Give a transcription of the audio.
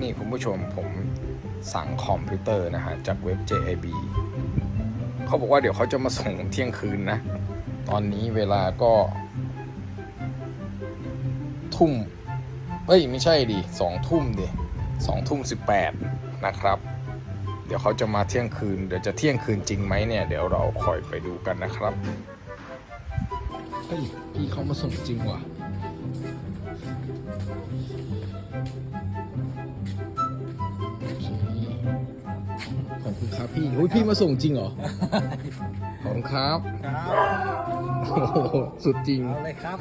นี่คุณผู้ชมผมสั่งคอมพิวเตอร์นะฮะจากเว็บ JIB เขาบอกว่าเดี๋ยวเขาจะมาส่งเที่ยงคืนนะตอนนี้เวลาก็ทุ่มไม่ใช่ดิ2 ทุ่มดิ2 ทุ่ม 18นะครับเดี๋ยวเขาจะมาเที่ยงคืนเดี๋ยวจะเที่ยงคืนจริงไหมเนี่ยเดี๋ยวเราคอยไปดูกันนะครับเฮ้ยพี่เขามาส่งจริงว่ะขอบคุณครับพี่พี่มาส่งจริงเหรอ ขอบคุณครับ ครับ โอ้โหสุดจริง เอาเลยครับ